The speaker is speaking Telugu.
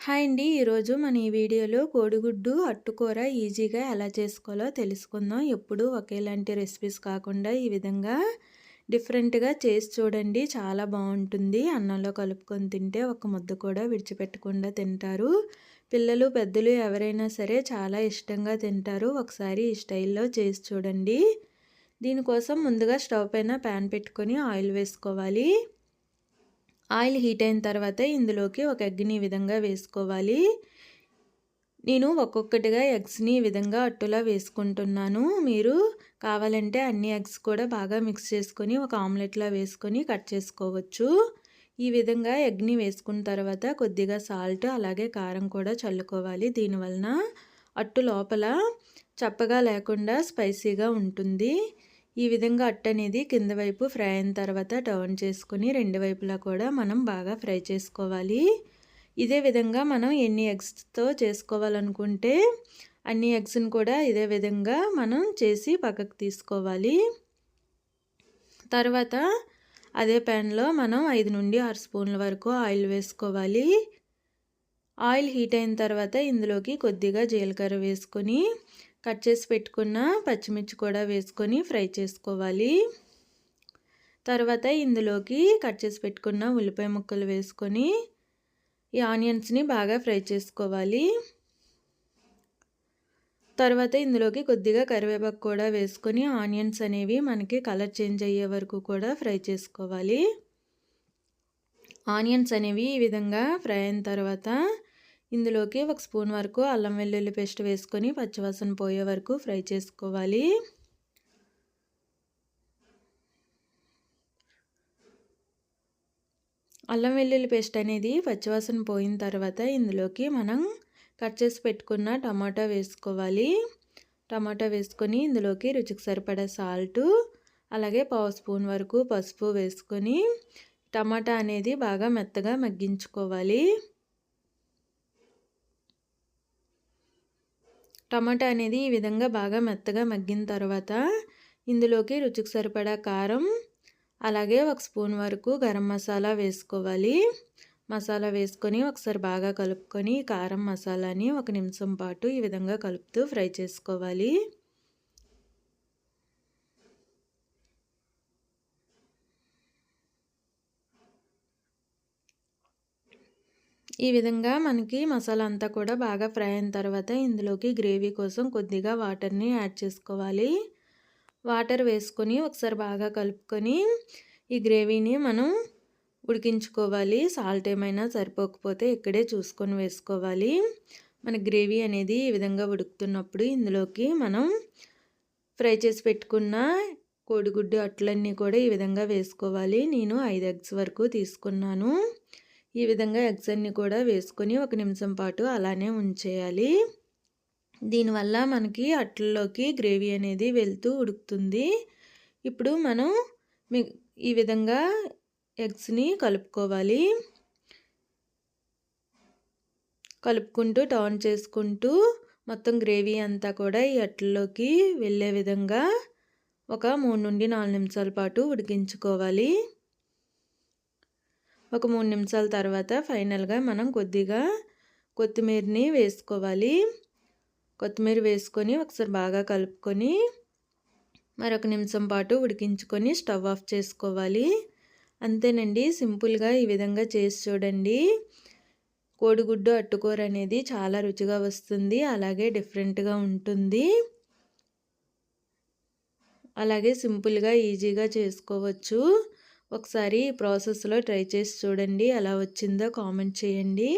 హాయ్ అండి. ఈరోజు మన ఈ వీడియోలో కోడిగుడ్డు అట్టుకూర ఈజీగా ఎలా చేసుకోవాలో తెలుసుకుందాం. ఎప్పుడూ ఒకేలాంటి రెసిపీస్ కాకుండా ఈ విధంగా డిఫరెంట్‌గా చేసి చూడండి. చాలా బాగుంటుంది. అన్నంలో కలుపుకొని తింటే ఒక ముద్ద కూడా విడిచిపెట్టకుండా తింటారు. పిల్లలు, పెద్దలు ఎవరైనా సరే చాలా ఇష్టంగా తింటారు. ఒకసారి ఈ స్టైల్‌లో చేసి చూడండి. దీనికోసం ముందుగా స్టవ్ పైన ప్యాన్ పెట్టుకొని ఆయిల్ వేసుకోవాలి. ఆయిల్ హీట్ అయిన తర్వాత ఇందులోకి ఒక ఎగ్ని ఈ విధంగా వేసుకోవాలి. నేను ఒక్కొక్కటిగా ఎగ్స్ని ఈ విధంగా అట్టులా వేసుకుంటున్నాను. మీరు కావాలంటే అన్ని ఎగ్స్ కూడా బాగా మిక్స్ చేసుకొని ఒక ఆమ్లెట్లా వేసుకొని కట్ చేసుకోవచ్చు. ఈ విధంగా ఎగ్ని వేసుకున్న తర్వాత కొద్దిగా సాల్ట్ అలాగే కారం కూడా చల్లుకోవాలి. దీనివలన అట్టు లోపల చప్పగా లేకుండా స్పైసీగా ఉంటుంది. ఈ విధంగా అట్టు అనేది కింద వైపు ఫ్రై అయిన తర్వాత టర్న్ చేసుకుని రెండు వైపులా కూడా మనం బాగా ఫ్రై చేసుకోవాలి. ఇదే విధంగా మనం ఎన్ని ఎగ్స్తో చేసుకోవాలనుకుంటే అన్ని ఎగ్స్ని కూడా ఇదే విధంగా మనం చేసి పక్కకు తీసుకోవాలి. తర్వాత అదే ప్యాన్లో మనం 5 నుండి 6 స్పూన్ల వరకు ఆయిల్ వేసుకోవాలి. ఆయిల్ హీట్ అయిన తర్వాత ఇందులోకి కొద్దిగా జీలకర్ర వేసుకొని కట్ చేసి పెట్టుకున్న పచ్చిమిర్చి కూడా వేసుకొని ఫ్రై చేసుకోవాలి. తర్వాత ఇందులోకి కట్ చేసి పెట్టుకున్న ఉల్లిపాయ ముక్కలు వేసుకొని ఈ ఆనియన్స్ని బాగా ఫ్రై చేసుకోవాలి. తర్వాత ఇందులోకి కొద్దిగా కరివేపాకు కూడా వేసుకొని ఆనియన్స్ అనేవి మనకి కలర్ చేంజ్ అయ్యే వరకు కూడా ఫ్రై చేసుకోవాలి. ఆనియన్స్ అనేవి ఈ విధంగా ఫ్రై అయిన తర్వాత ఇందులోకి 1 స్పూన్ వరకు అల్లం వెల్లుల్లి పేస్ట్ వేసుకొని పచ్చివాసన పోయే వరకు ఫ్రై చేసుకోవాలి. అల్లం వెల్లుల్లి పేస్ట్ అనేది పచ్చివాసన పోయిన తర్వాత ఇందులోకి మనం కట్ చేసి పెట్టుకున్న టమాటా వేసుకోవాలి. టమాటా వేసుకొని ఇందులోకి రుచికి సరిపడా సాల్టు అలాగే 1/2 స్పూన్ వరకు పసుపు వేసుకొని టమాటా అనేది బాగా మెత్తగా మగ్గించుకోవాలి. టమాటా అనేది ఈ విధంగా బాగా మెత్తగా మగ్గిన తర్వాత ఇందులోకి రుచికి సరిపడా కారం అలాగే 1 స్పూన్ వరకు గరం మసాలా వేసుకోవాలి. మసాలా వేసుకొని ఒకసారి బాగా కలుపుకొని కారం మసాలాని 1 నిమిషం పాటు ఈ విధంగా కలుపుతూ ఫ్రై చేసుకోవాలి. ఈ విధంగా మనకి మసాలా అంతా కూడా బాగా ఫ్రై అయిన తర్వాత ఇందులోకి గ్రేవీ కోసం కొద్దిగా వాటర్ని యాడ్ చేసుకోవాలి. వాటర్ వేసుకొని ఒకసారి బాగా కలుపుకొని ఈ గ్రేవీని మనం ఉడికించుకోవాలి. సాల్ట్ ఏమైనా సరిపోకపోతే ఇక్కడే చూసుకొని వేసుకోవాలి. మన గ్రేవీ అనేది ఈ విధంగా ఉడుకుతున్నప్పుడు ఇందులోకి మనం ఫ్రై చేసి పెట్టుకున్న కోడిగుడ్డు అట్లన్నీ కూడా ఈ విధంగా వేసుకోవాలి. నేను 5 ఎగ్స్ వరకు తీసుకున్నాను. ఈ విధంగా ఎగ్స్ అన్ని కూడా వేసుకొని 1 నిమిషం పాటు అలానే ఉంచేయాలి. దీనివల్ల మనకి అట్లలోకి గ్రేవీ అనేది వెళ్తూ ఉడుకుతుంది. ఇప్పుడు మనం ఈ విధంగా ఎగ్స్ని కలుపుకోవాలి. కలుపుకుంటూ టర్న్ చేసుకుంటూ మొత్తం గ్రేవీ అంతా కూడా ఈ అట్లలోకి వెళ్ళే విధంగా ఒక 3 నుండి 4 నిమిషాల పాటు ఉడికించుకోవాలి. ఒక 3 నిమిషాల తర్వాత ఫైనల్గా మనం కొద్దిగా కొత్తిమీరని వేసుకోవాలి. కొత్తిమీర వేసుకొని ఒకసారి బాగా కలుపుకొని మరొక నిమిషం పాటు ఉడికించుకొని స్టవ్ ఆఫ్ చేసుకోవాలి. అంతేనండి, సింపుల్గా ఈ విధంగా చేసి చూడండి. కోడిగుడ్డు అట్టుకూర అనేది చాలా రుచిగా వస్తుంది, అలాగే డిఫరెంట్గా ఉంటుంది, అలాగే సింపుల్గా ఈజీగా చేసుకోవచ్చు. ఒకసారి ఈ ప్రాసెస్లో ట్రై చేసి చూడండి. ఎలా వచ్చిందో కామెంట్ చేయండి.